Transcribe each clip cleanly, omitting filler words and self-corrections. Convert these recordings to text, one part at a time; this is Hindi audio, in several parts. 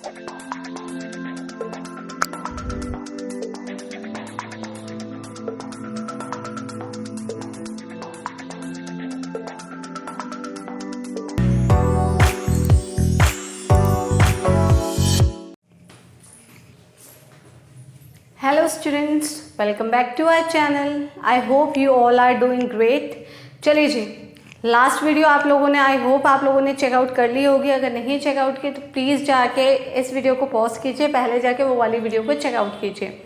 Hello students, welcome back to our channel. I hope you all are doing great. चलिए जी, लास्ट वीडियो आप लोगों ने आई होप आप लोगों ने चेकआउट कर ली होगी. अगर नहीं चेकआउट की तो प्लीज़ जाके इस वीडियो को पॉज कीजिए, पहले जाके वो वाली वीडियो को चेकआउट कीजिए.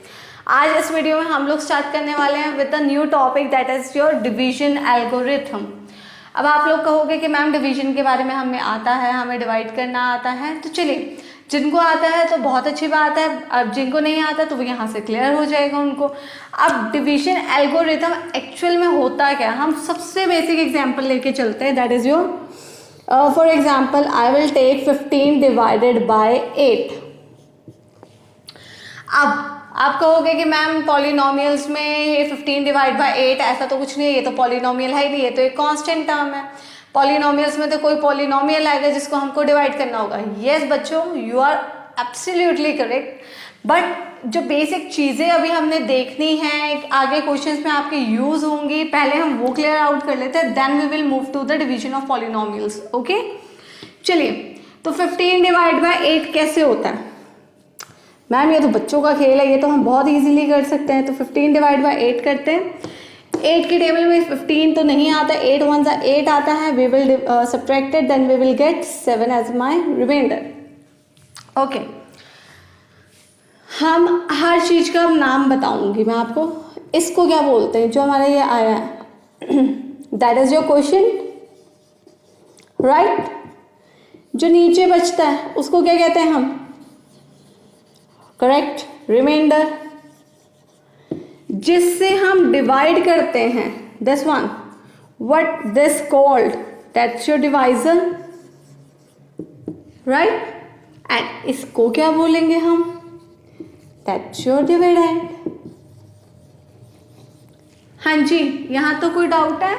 आज इस वीडियो में हम लोग स्टार्ट करने वाले हैं with the new topic that is your division algorithm. अब आप लोग कहोगे कि मैम डिवीजन के बारे में हमें आता है, हमें डिवाइड करना आता है. तो चलिए, जिनको आता है तो बहुत अच्छी बात है. अब जिनको नहीं आता तो वो यहाँ से क्लियर हो जाएगा उनको. अब डिवीजन एल्गोरिथम एक्चुअल में होता क्या, हम सबसे बेसिक एग्जांपल लेके चलते हैं. That is your for example I will take 15 divided by 8. अब आप कहोगे कि मैम पॉलिनोमियल्स में ये 15 डिवाइड बाय 8 ऐसा तो कुछ नहीं है, ये तो पॉलिनोमियल है ही नहीं, ये तो एक कांस्टेंट टर्म है. पॉलिनोमियल्स में तो कोई पॉलिनोमियल आएगा जिसको हमको डिवाइड करना होगा. यस बच्चों, you are absolutely correct. But जो बेसिक चीज़ें अभी हमने देखनी है, आगे क्वेश्चंस में आपके यूज होंगी, पहले हम वो क्लियर आउट कर लेते हैं, then we will move to the division of polynomials. Okay, चलिए. तो 15 डिवाइड बाय 8 कैसे होता है? मैम ये तो बच्चों का खेल है, ये तो हम बहुत ईजिली कर सकते हैं. तो 15 डिवाइड बाय 8 करते हैं. 8 की टेबल में 15 तो नहीं आता, 8 1 8 आता है. We will subtract it, then we will get 7 as my remainder. Okay, हम हर चीज़ का नाम बताऊंगी मैं आपको. इसको क्या बोलते हैं जो हमारा ये आया है? That is your question, right. जो नीचे बचता है उसको क्या कहते हैं हम? Correct, remainder. जिससे हम डिवाइड करते हैं, this one, what this called, that's your divisor, right. And इसको क्या बोलेंगे हम? That's your dividend. हाँ जी, यहां तो कोई डाउट है?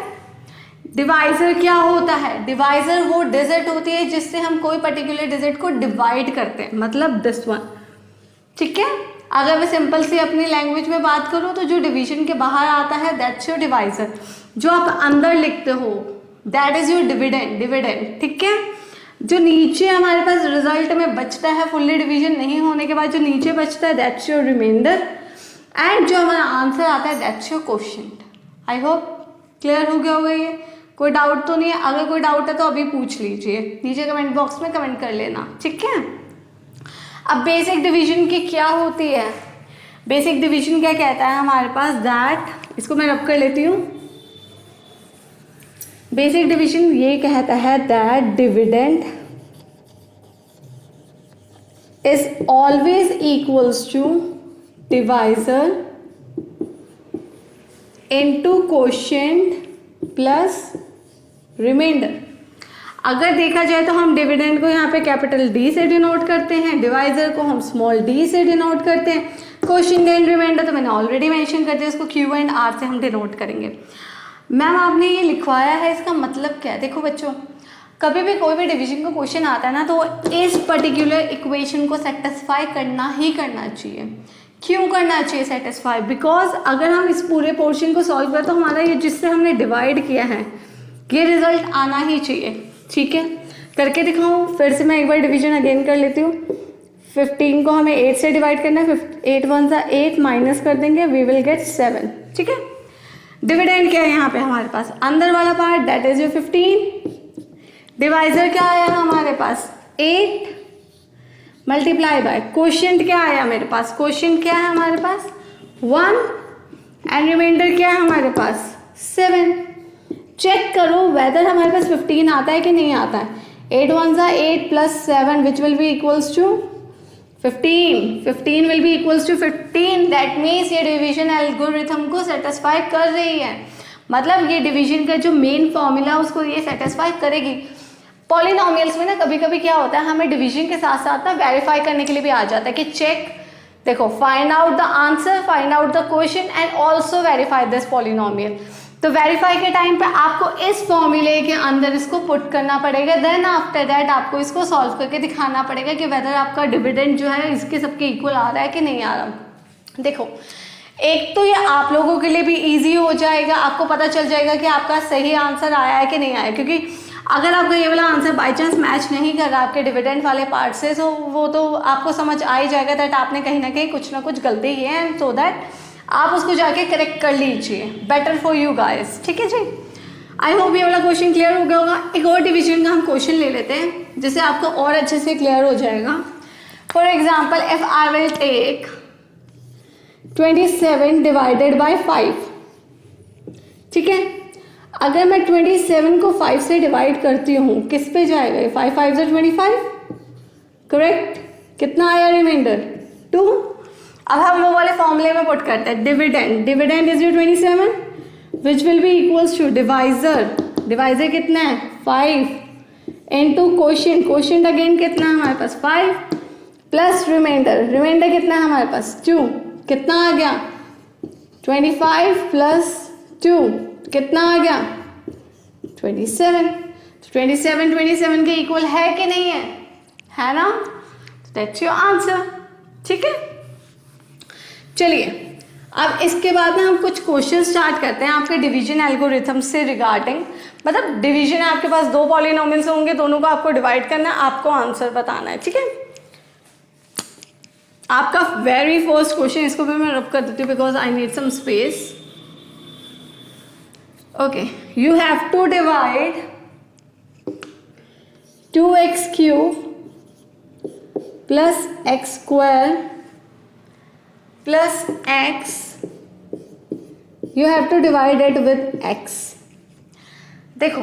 डिवाइजर क्या होता है? डिवाइजर वो डिजिट होती है जिससे हम कोई पर्टिकुलर डिजिट को डिवाइड करते हैं, मतलब दिस वन. ठीक है, अगर मैं सिंपल सी अपनी लैंग्वेज में बात करूं तो जो डिवीजन के बाहर आता है दैट्स योर डिवाइजर. जो आप अंदर लिखते हो that is your dividend. Dividend, ठीक है. जो नीचे हमारे पास रिजल्ट में बचता है, फुल्ली डिवीजन नहीं होने के बाद जो नीचे बचता है दैट्स योर रिमाइंडर. एंड जो हमारा आंसर आता है that's your quotient. I hope clear हो गया होगा ये. कोई डाउट तो नहीं है? अगर कोई डाउट है तो अभी पूछ लीजिए, नीचे कमेंट बॉक्स में कमेंट कर लेना. ठीक है. अब बेसिक डिवीजन की क्या होती है? बेसिक डिवीजन क्या कहता है हमारे पास? दैट, इसको मैं रब कर लेती हूँ. बेसिक डिवीजन ये कहता है that dividend is always equals to divisor into quotient plus remainder. अगर देखा जाए तो हम डिविडेंड को यहाँ पे कैपिटल डी से डिनोट करते हैं, डिवाइजर को हम स्मॉल डी से डिनोट करते हैं, क्वोशिएंट एंड रिमाइंडर तो मैंने ऑलरेडी मेंशन कर दिया, उसको क्यू एंड आर से हम डिनोट करेंगे. मैम आपने ये लिखवाया है, इसका मतलब क्या है? देखो बच्चों, कभी भी कोई भी डिवीजन का क्वेश्चन आता है ना तो इस पर्टिकुलर इक्वेशन को सेटिस्फाई करना ही करना चाहिए. क्यों करना चाहिए सेटिस्फाई? बिकॉज अगर हम इस पूरे पोर्शन को सॉल्व करें तो हमारा ये जिससे हमने डिवाइड किया है ये रिजल्ट आना ही चाहिए. ठीक है, करके दिखाऊं? फिर से मैं एक बार डिवीजन अगेन कर लेती हूँ. 15 को हमें 8 से डिवाइड करना है. 8 1 8 माइनस कर देंगे, वी विल गेट 7. ठीक है. डिविडेंड क्या है यहाँ पे हमारे पास? अंदर वाला part, that is your 15. Divisor क्या आया हमारे पास? 8 मल्टीप्लाई बाय क्वोशिएंट क्या आया मेरे पास? क्वोशिएंट क्या है हमारे पास? 1. एंड रिमाइंडर क्या है हमारे पास? 7. चेक करो वेदर हमारे पास 15 आता है कि नहीं आता है. 8 1 8 plus 7 which will be equals to 15. 15 will be equals to 15. That means ये डिवीजन एल्गोरिथम को सेटिस्फाई कर रही है. मतलब ये डिवीजन का जो मेन फॉर्मूला उसको ये सेटिस्फाई करेगी. पॉलिनोमियल्स में ना कभी कभी क्या होता है, हमें डिवीजन के साथ साथ ना वेरीफाई करने के लिए भी आ जाता है कि चेक, देखो, find out the answer, find out the question and also verify this polynomial. तो वेरीफाई के टाइम पे आपको इस फॉर्मूले के अंदर इसको पुट करना पड़ेगा, देन आफ्टर दैट आपको इसको सॉल्व करके दिखाना पड़ेगा कि वेदर आपका डिविडेंड जो है इसके सबके इक्वल आ रहा है कि नहीं आ रहा। देखो, एक तो ये आप लोगों के लिए भी इजी हो जाएगा, आपको पता चल जाएगा कि आपका सही आंसर आया है कि नहीं आया, क्योंकि अगर आपका ये वाला आंसर बाय चांस मैच नहीं कर रहा आपके डिविडेंड वाले पार्ट से, तो वो तो आपको समझ आ ही जाएगा दैट आपने कहीं ना कहीं कुछ ना कुछ गलती की है, एंड सो दैट आप उसको जाके करेक्ट कर लीजिए, बेटर फॉर यू गाइस। ठीक है जी, आई होप ये वाला क्वेश्चन क्लियर हो गया होगा। एक और डिवीजन का हम क्वेश्चन ले लेते हैं जिससे आपको और अच्छे से क्लियर हो जाएगा। For example, if I will take 27 divided by 5, ठीक है, अगर मैं 27 को 5 से डिवाइड करती हूँ किस पे जाएगा? 5 5 से 25, करेक्ट। कितना आया रिमाइंडर? 2। अब हम वो वाले फॉर्मूले में पुट करते हैं, dividend is your 27 which will be equals to divisor कितना है? 5 इनटू क्वोशिएंट अगेन कितना है हमारे पास? 5 प्लस रिमाइंडर कितना है हमारे पास? 2। कितना आ गया? 25 प्लस 2 कितना आ गया? 27। 27 के इक्वल है कि नहीं है ना? That's your answer. ठीक है, चलिए अब इसके बाद ना हम कुछ क्वेश्चन स्टार्ट करते हैं आपके डिवीजन एल्गोरिथम से रिगार्डिंग। मतलब डिवीजन है आपके पास, 2 पॉलिनोमियल्स होंगे, दोनों को आपको डिवाइड करना है, आपको आंसर बताना है। ठीक है, आपका वेरी फर्स्ट क्वेश्चन, इसको भी मैं रब कर देती हूँ because I need some space. Okay, you have to divide 2x cube plus x square plus x, you have to divide it with x। देखो,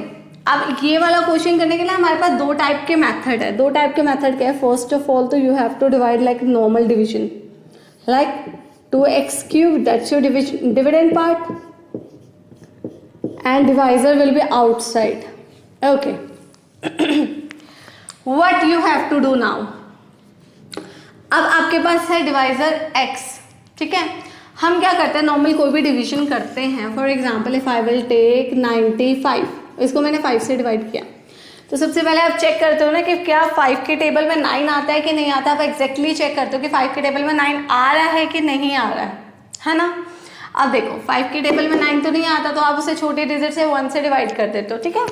अब ये वाला क्वेश्चन करने के लिए हमारे पास 2 टाइप के मेथड है। 2 टाइप के मेथड क्या है? फर्स्ट ऑफ ऑल तो you have to divide like normal division, like 2x cube, that's your dividend part, and divisor will be outside. Okay, what you have to do now? अब आपके पास है डिवाइजर x, ठीक है। हम क्या करते हैं, नॉर्मल कोई भी डिवीजन करते हैं। For example, if I will take 95, इसको मैंने 5 से डिवाइड किया, तो सबसे पहले आप चेक करते हो ना कि क्या 5 के टेबल में 9 आता है कि नहीं आता। आप एग्जैक्टली चेक करते हो कि 5 के टेबल में 9 आ रहा है कि नहीं आ रहा है ना। अब देखो, 5 के टेबल में 9 तो नहीं आता, तो आप उसे छोटे डिजिट से 1 से डिवाइड कर देते हो। ठीक है,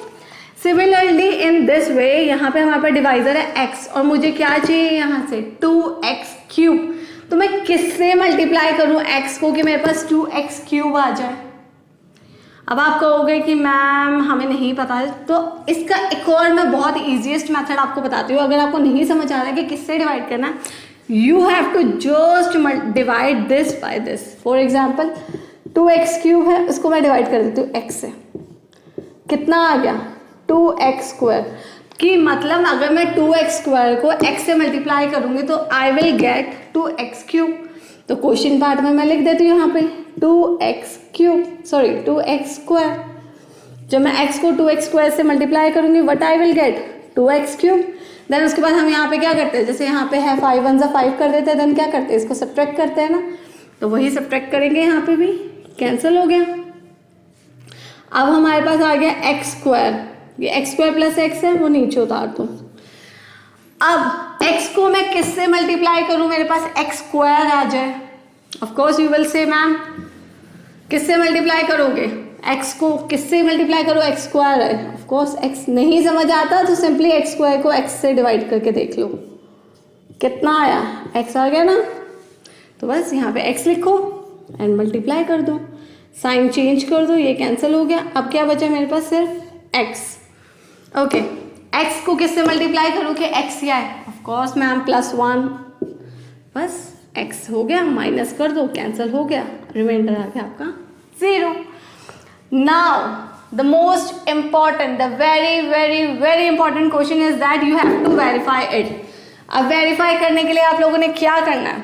सिमिलरली इन दिस वे यहाँ पे हमारे पास डिवाइजर है x, और मुझे क्या चाहिए यहाँ से? 2x cube. तो मैं किससे मल्टीप्लाई करूँ x को कि मेरे पास 2x क्यूब आ जाए? अब आप कहोगे कि मैम हमें नहीं पता है, तो इसका एक और मैं बहुत ईजीएस्ट मेथड आपको बताती हूँ। अगर आपको नहीं समझ आ रहा है कि किससे डिवाइड करना है, you have to just divide this by this. For example, 2x cube है, उसको मैं डिवाइड कर देती हूँ x से, कितना आ गया? 2x square. कि मतलब अगर मैं 2x स्क्वायर को x से मल्टीप्लाई करूंगी तो आई विल गेट 2x क्यूब। तो क्वेश्चन पार्ट में मैं लिख देती हूँ यहाँ पे 2x स्क्वायर। जब मैं x को 2x स्क्वायर से मल्टीप्लाई करूंगी, what I will get? 2x cube. Then उसके बाद हम यहाँ पे क्या करते हैं, जैसे यहाँ पे है 5 1 5 कर देते हैं, देन क्या करते हैं, इसको सब्ट्रैक्ट करते हैं ना, तो वही सब्ट्रैक्ट करेंगे, यहाँ पे भी कैंसिल हो गया। अब हमारे पास आ गया x स्क्वायर, ये x स्क्वायर प्लस x है, वो नीचे उतार दो। अब x को मैं किससे मल्टीप्लाई करूं, मेरे पास x स्क्वायर आ जाए। Of course you will say ma'am किससे मल्टीप्लाई करोगे? x को किससे मल्टीप्लाई करो? x स्क्वायर है। ऑफ कोर्स x नहीं समझ आता तो सिंपली x स्क्वायर को x से डिवाइड करके देख लो, कितना आया? x आ गया ना। तो बस यहाँ पे x लिखो एंड मल्टीप्लाई कर दो, साइन चेंज कर दो, ये कैंसिल हो गया। अब क्या बचा मेरे पास? सिर्फ x। ओके, x को किससे मल्टीप्लाई करूँ कि x क्या है? ऑफ कोर्स मैम +1, बस x हो गया, माइनस कर दो, कैंसिल हो गया, रिमाइंडर आ गया आपका 0। Now the most important, the very very very important question is that you have to verify it. अब वेरीफाई करने के लिए आप लोगों ने क्या करना है?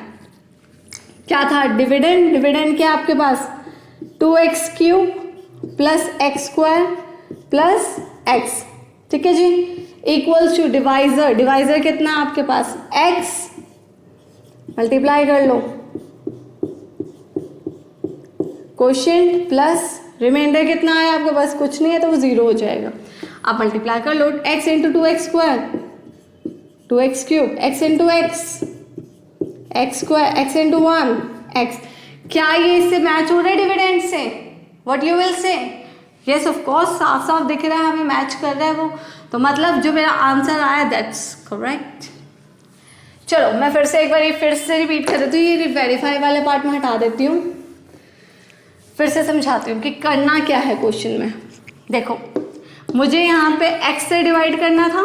क्या था? डिविडेंड क्या आपके पास? 2x cube plus x square plus x, ठीक है जी, इक्वल्स टू डिवाइजर कितना आपके पास? x, मल्टीप्लाई कर लो, क्वोशिएंट प्लस रिमाइंडर कितना है आपके पास, कुछ नहीं है तो वो 0 हो जाएगा। आप मल्टीप्लाई कर लो, x into 2x square 2x cube, x into x square, x into 1 x। क्या ये इससे मैच हो रहा है डिविडेंड से? What you will say? Yes of course, साफ साफ दिख रहा है हमें मैच कर रहा है वो, तो मतलब जो मेरा आंसर आया दैट्स करेक्ट। चलो मैं फिर से एक बार फिर से रिपीट कर देती हूँ, ये वेरीफाई वाले पार्ट में हटा देती हूँ, फिर से समझाती हूँ कि करना क्या है क्वेश्चन में। देखो मुझे यहाँ पे x से डिवाइड करना था,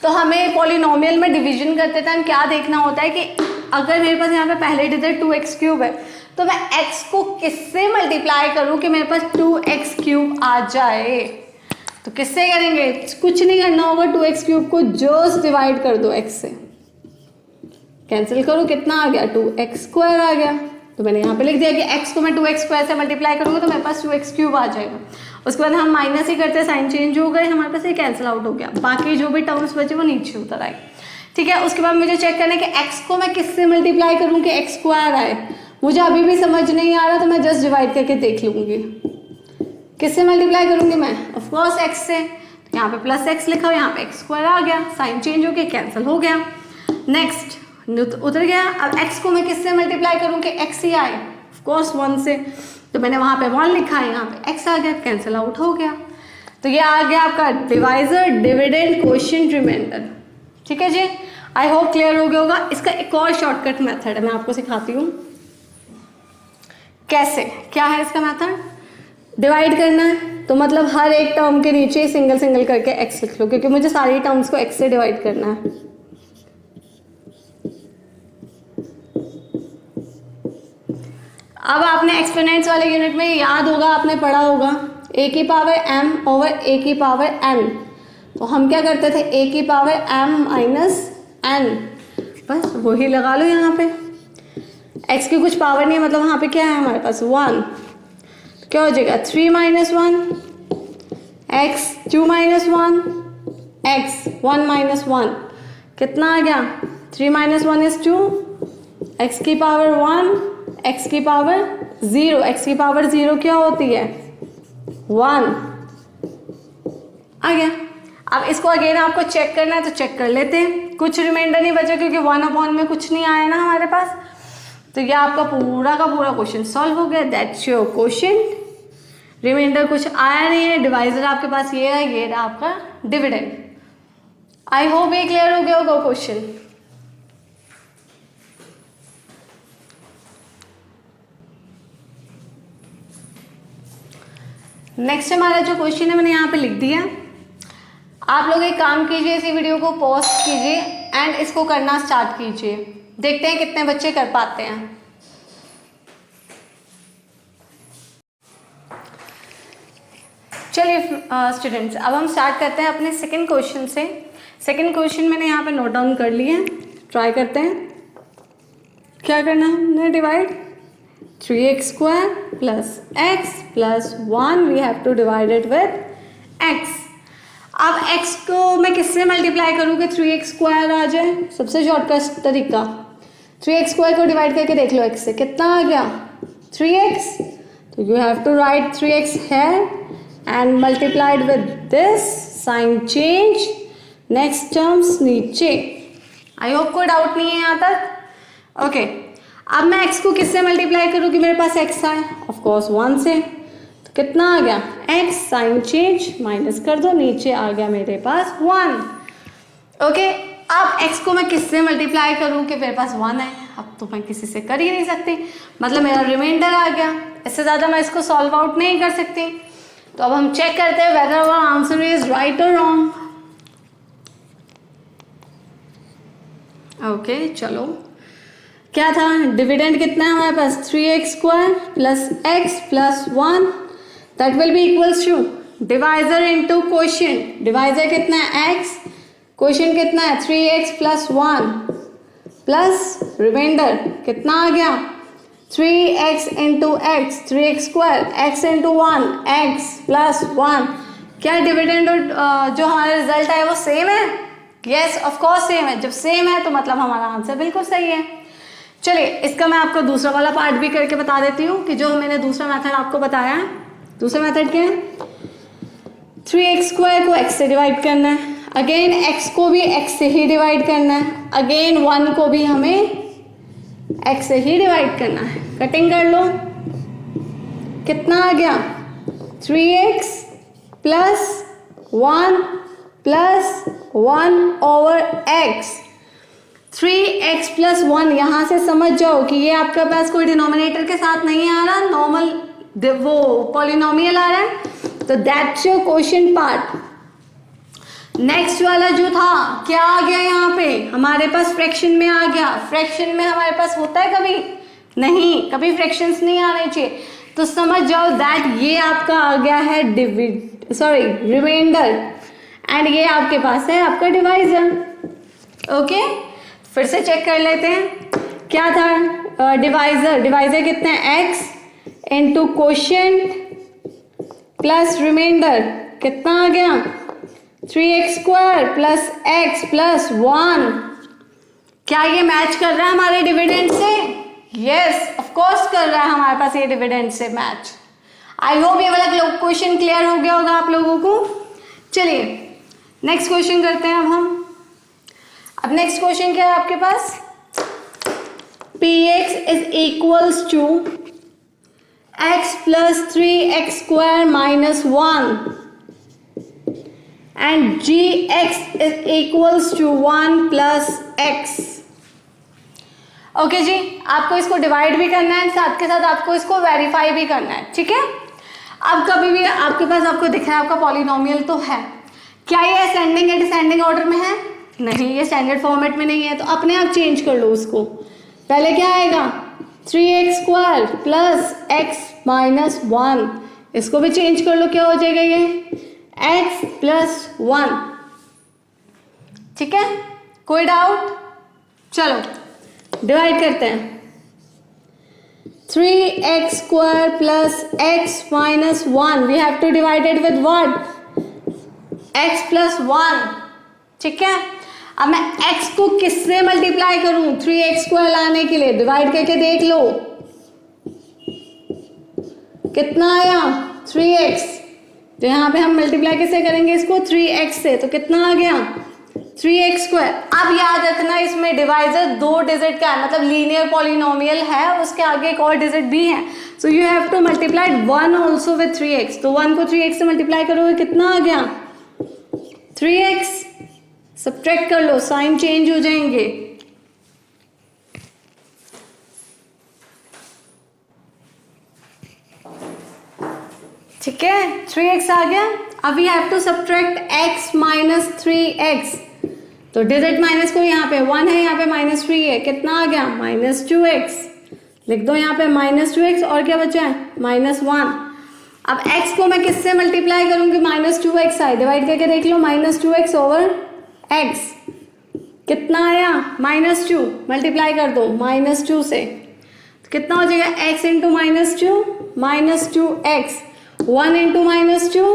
तो हमें पॉलिनोमियल में डिवीजन करते थे, हम क्या देखना होता है कि अगर मेरे पास यहाँ पे पहले डिजिट 2x क्यूब है तो मैं x को किससे मल्टीप्लाई करूँ कि मेरे पास 2x क्यूब आ जाए। तो किससे करेंगे, कुछ नहीं करना होगा, 2x क्यूब को जस्ट डिवाइड कर दो x से, कैंसिल करो, कितना आ गया 2x स्क्वायर आ गया। तो मैंने यहाँ पे लिख दिया कि x को मैं 2x स्क्वायर से मल्टीप्लाई करूँगा तो मेरे पास 2x क्यूब आ जाएगा। उसके बाद हम माइनस ही करते, साइन चेंज हो गए, हमारे पास ये कैंसिल आउट हो गया, बाकी जो भी टर्म्स बचे वो नीचे उतर आए। ठीक है, उसके बाद मुझे चेक करना है कि x को मैं किससे मल्टीप्लाई करूँ कि x स्क्वायर आए। मुझे अभी भी समझ नहीं आ रहा तो मैं जस्ट डिवाइड करके देख लूँगी, किससे मल्टीप्लाई करूँगी मैं, ऑफ कोर्स x से। तो यहाँ पे प्लस x लिखा हो, यहाँ पे x स्क्वायर आ गया, साइन चेंज हो गया, कैंसिल हो गया, नेक्स्ट उतर गया। अब x को मैं किससे मल्टीप्लाई करूँ कि x ही आए, ऑफ कोर्स 1 से, तो मैंने वहाँ पे 1 लिखा है, यहाँ पे x आ गया, कैंसिल आउट हो गया। तो ये आ गया आपका डिवाइजर, डिविडेंड, क्वोशिएंट, रिमाइंडर। ठीक है जी, आई होप क्लियर हो गया होगा। इसका एक और शॉर्टकट मेथड है, मैं आपको सिखाती हूँ कैसे। क्या है इसका मेथड, डिवाइड करना है तो मतलब हर एक टर्म के नीचे सिंगल सिंगल करके x लिख लो, क्योंकि मुझे सारी टर्म्स को x से डिवाइड करना है। अब आपने एक्सपोनेंट्स वाले यूनिट में याद होगा, आपने पढ़ा होगा a की पावर m ओवर a की पावर n। तो हम क्या करते थे, a की पावर m माइनस n, बस वही लगा लो यहाँ पे। x की कुछ पावर नहीं है, मतलब वहाँ पे क्या है हमारे पास 1, क्या हो जाएगा 3 minus 1 x, 2 minus 1 x, 1 minus 1, कितना आ गया 3 माइनस 1 इज 2, x की पावर 1, x की पावर 0, x की पावर 0 क्या होती है 1, आ गया। अब इसको अगेन आपको चेक करना है तो चेक कर लेते हैं, कुछ रिमाइंडर नहीं बचा क्योंकि 1/, में कुछ नहीं आया ना हमारे पास। तो ये आपका पूरा का पूरा क्वेश्चन सॉल्व हो गया, दैट्स योर क्वेश्चन। रिमाइंडर कुछ आया नहीं है, डिवाइजर आपके पास ये है, ये रहा आपका डिविडेंड। आई होप ये क्लियर हो गया होगा क्वेश्चन। नेक्स्ट हमारा जो क्वेश्चन है मैंने यहाँ पे लिख दिया। आप लोग एक काम कीजिए, इसी वीडियो को पॉज कीजिए एंड इसको करना स्टार्ट कीजिए, देखते हैं कितने बच्चे कर पाते हैं। चलिए स्टूडेंट्स, अब हम स्टार्ट करते हैं अपने सेकंड क्वेश्चन से। सेकंड क्वेश्चन मैंने यहाँ पे नोट डाउन कर लिया है, ट्राई करते हैं। क्या करना है हमने, divide 3x square plus x plus 1, we have to divide it with x। अब x को मैं किससे मल्टीप्लाई करूँ कि 3x स्क्वायर आ जाए, सबसे शॉर्टकट तरीका 3x स्क्वायर को डिवाइड करके देख लो x से, कितना आ गया 3x। तो you have to write 3x here and multiplied with this, sign change, next terms नीचे। आई होप कोई डाउट नहीं है यहाँ तक। ओके, अब मैं x को किससे मल्टीप्लाई करूँ कि मेरे पास x आए, ऑफ कोर्स 1 से। तो कितना आ गया x, साइन चेंज, माइनस कर दो, नीचे आ गया मेरे पास 1। ओके, अब x को मैं किससे मल्टीप्लाई करूँ कि मेरे पास 1 है, अब तो मैं किसी से कर ही नहीं सकती, मतलब मेरा रिमाइंडर आ गया, इससे ज़्यादा मैं इसको सॉल्व आउट नहीं कर सकती। तो अब हम चेक करते हैं whether our answer is right और रॉन्ग। ओके चलो, क्या था डिविडेंड कितना है हमारे पास 3x square plus x plus 1, that will be equals to divisor into quotient. Divisor कितना है x, क्वोशिएंट कितना है 3x प्लस 1 प्लस रिमाइंडर कितना आ गया 3x into x, 3x square, x into 1 x plus 1। क्या डिविडेंड और जो हमारा रिजल्ट है वो सेम है? यस ऑफ कोर्स सेम है। जब सेम है तो मतलब हमारा आंसर बिल्कुल सही है। चलिए इसका मैं आपको दूसरा वाला पार्ट भी करके बता देती हूँ कि जो मैंने दूसरा मेथड आपको बताया है। दूसरा मेथड क्या है, 3x स्क्वायर को x से डिवाइड करना है, अगेन x को भी x से ही डिवाइड करना है, अगेन 1 को भी हमें x से ही डिवाइड करना है। कटिंग कर लो, कितना आ गया 3x plus 1 plus 1 over x। 3x plus 1 यहाँ से समझ जाओ कि ये आपके पास कोई डिनोमिनेटर के साथ नहीं आ रहा, नॉर्मल वो पॉलिनोमियल आ रहा है, तो that's your question part. Next वाला जो था क्या आ गया, यहाँ पे हमारे पास फ्रैक्शन में आ गया। फ्रैक्शन में हमारे पास होता है कभी नहीं, कभी फ्रैक्शंस नहीं आने चाहिए, तो समझ जाओ दैट ये आपका आ गया है रिमाइंडर, एंड ये आपके पास है आपका डिवाइजर। ओके फिर से चेक कर लेते हैं क्या था डिवाइजर कितने x into quotient plus remainder, कितना आ गया 3x square plus x plus 1। क्या ये मैच कर रहा है हमारे डिविडेंड से? यस ऑफ कोर्स कर रहा है हमारे पास ये डिविडेंड से मैच। आई होप ये वाला क्वेश्चन क्लियर हो गया होगा आप लोगों को। चलिए नेक्स्ट क्वेश्चन करते हैं अब नेक्स्ट क्वेश्चन क्या है आपके पास, px is equals to x plus 3x square minus 1 and gx is equals to 1 plus x। Okay जी, आपको इसको डिवाइड भी करना है, साथ के साथ आपको इसको वेरीफाई भी करना है, ठीक है। अब कभी भी आपके पास आपको दिख रहा है आपका पॉलिनोमियल तो है, क्या ये असेंडिंग या डिसेंडिंग ऑर्डर में है? नहीं, ये स्टैंडर्ड फॉर्मेट में नहीं है, तो अपने आप चेंज कर लो उसको। पहले क्या आएगा 3x square plus x minus 1, इसको भी चेंज कर लो, क्या हो जाएगा ये x प्लस 1। ठीक है, कोई डाउट? चलो डिवाइड करते हैं। 3x square plus x minus 1 we have to divide it with what, x plus 1। ठीक है, अब मैं x को किससे मल्टीप्लाई करूं 3x स्क्वायर लाने के लिए? डिवाइड करके देख लो कितना आया 3x, तो यहाँ पे हम मल्टीप्लाई कैसे करेंगे इसको 3x से, तो कितना आ गया 3x स्क्वायर। अब याद रखना इसमें डिवाइजर 2 डिजिट का है, मतलब लीनियर पॉलिनोमियल है, उसके आगे एक और डिजिट भी है, so you have to multiply 1 also with 3x। तो 1 को 3x से मल्टीप्लाई करोगे कितना आ गया 3x, सब्ट्रैक्ट कर लो, साइन चेंज हो जाएंगे। ठीक है, 3x आ गया। अब we have to subtract x minus 3x, तो डिजिट माइनस को यहाँ पे 1 है, यहाँ पे माइनस 3 है, कितना आ गया माइनस 2x। लिख दो यहाँ पे माइनस 2x, और क्या बचा है माइनस 1। अब x को मैं किससे मल्टीप्लाई करूंगी, माइनस 2x आए, डिवाइड करके देख लो, माइनस 2x ओवर x, कितना आया माइनस 2, मल्टीप्लाई कर दो माइनस 2 से, तो कितना हो जाएगा x into minus 2 minus 2x, 1 into minus 2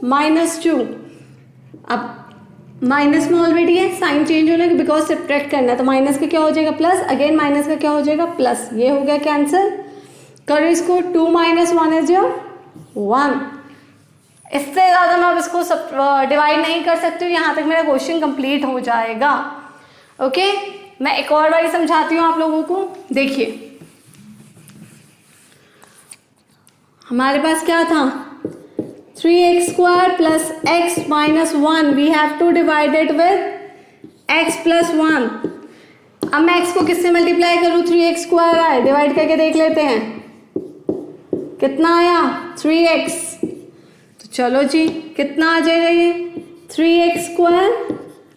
minus 2। अब माइनस में ऑलरेडी है, साइन चेंज होने के बिकॉज सब्ट्रैक्ट करना है, तो माइनस का क्या हो जाएगा प्लस, अगेन माइनस का क्या हो जाएगा प्लस, ये हो गया कैंसिल। करो इसको, 2 माइनस 1 इज योर 1। इससे ज़्यादा मैं अब इसको डिवाइड नहीं कर सकती हूँ, यहाँ तक मेरा क्वेश्चन कंप्लीट हो जाएगा। ओके, मैं एक और बार समझाती हूँ आप लोगों को। देखिए हमारे पास क्या था 3x square plus x minus 1 we have to divide it with x plus 1। अब मैं x को किससे मल्टीप्लाई करूँ, 3x स्क्वायर आए, डिवाइड करके देख लेते हैं कितना आया 3x। तो चलो जी, कितना आ जाएगा ये 3x स्क्वायर,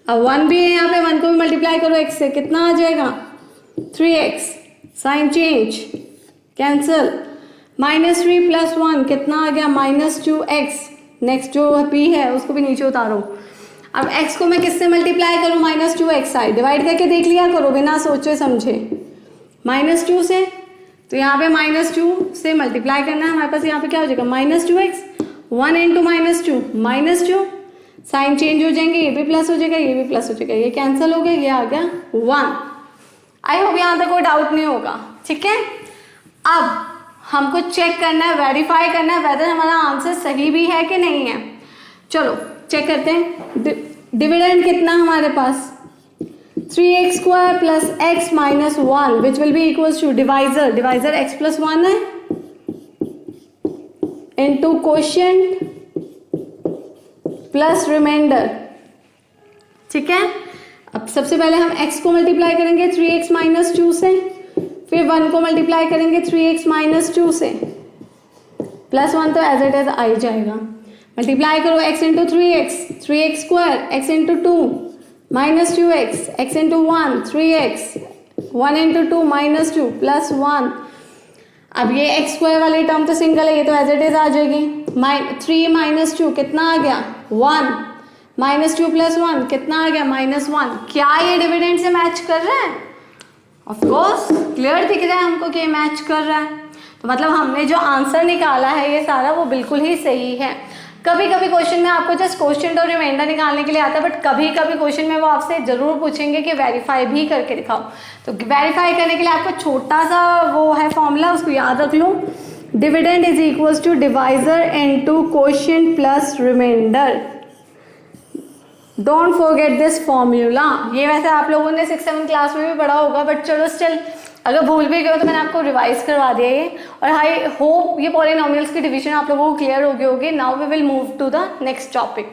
अब 1 भी है यहाँ पे, 1 को भी मल्टीप्लाई करो x से, कितना आ जाएगा 3x, sign change cancel, minus 3 plus 1 कितना आ गया माइनस 2x। नेक्स्ट जो p है उसको भी नीचे उतारो। अब x को मैं किससे मल्टीप्लाई करूँ, माइनस 2x आए, डिवाइड करके देख लिया करो बिना सोचे समझे, माइनस 2 से, तो यहाँ पे माइनस 2 से मल्टीप्लाई करना है हमारे पास, यहाँ पे क्या हो जाएगा minus 2x, 1 into minus 2 minus 2, sign change हो जाएंगे, ये भी प्लस हो जाएगा, ये भी प्लस हो जाएगा, ये कैंसिल हो गया, ये आ गया 1। आई होप यहाँ तक कोई डाउट नहीं होगा, ठीक है। अब हमको चेक करना है, वेरीफाई करना है वेदर हमारा आंसर सही भी है कि नहीं है। चलो चेक करते हैं। डिविडेंड कितना हमारे पास 3x square plus x minus 1 which will be equals to divisor, divisor x plus 1 है इनटू कोशेंट प्लस रिमाइंडर, ठीक है। अब सबसे पहले हम x को मल्टीप्लाई करेंगे 3x माइनस 2 से, फिर 1 को मल्टीप्लाई करेंगे 3x माइनस 2 से, प्लस 1 तो एज इट इज आ ही जाएगा। मल्टीप्लाई करो x into 3x square, x into 2 minus 2x, x into 1 3x, 1 into 2 minus 2 plus 1। अब ये x स्क्वायर वाली टर्म तो सिंगल है, ये तो एज इट इज आ जाएगी। 3 माइनस 2 कितना आ गया 1, माइनस 2 प्लस 1 कितना आ गया -1। क्या ये डिविडेंड से मैच कर रहा है? ऑफ कोर्स क्लियर दिख रहा है हमको कि ये मैच कर रहा है, तो मतलब हमने जो आंसर निकाला है ये सारा वो बिल्कुल ही सही है। कभी कभी क्वेश्चन में आपको जस्ट क्वेश्चन और रिमाइंडर निकालने के लिए आता है, बट कभी कभी क्वेश्चन में वो आपसे जरूर पूछेंगे कि वेरीफाई भी करके दिखाओ। तो वेरीफाई करने के लिए आपको छोटा सा वो है फॉर्मूला, उसको याद रख लो। Dividend is equals to divisor into quotient plus remainder. Don't forget this formula. ये वैसे आप लोगों ने 6-7 क्लास में भी पढ़ा होगा, बट चलो स्टिल अगर भूल भी गए हो तो मैंने आपको रिवाइज करवा दिया ये। और आई होप ये पॉलिनोमियल्स की डिवीजन आप लोगों को क्लियर हो गई होगी। Now we will move to the next topic.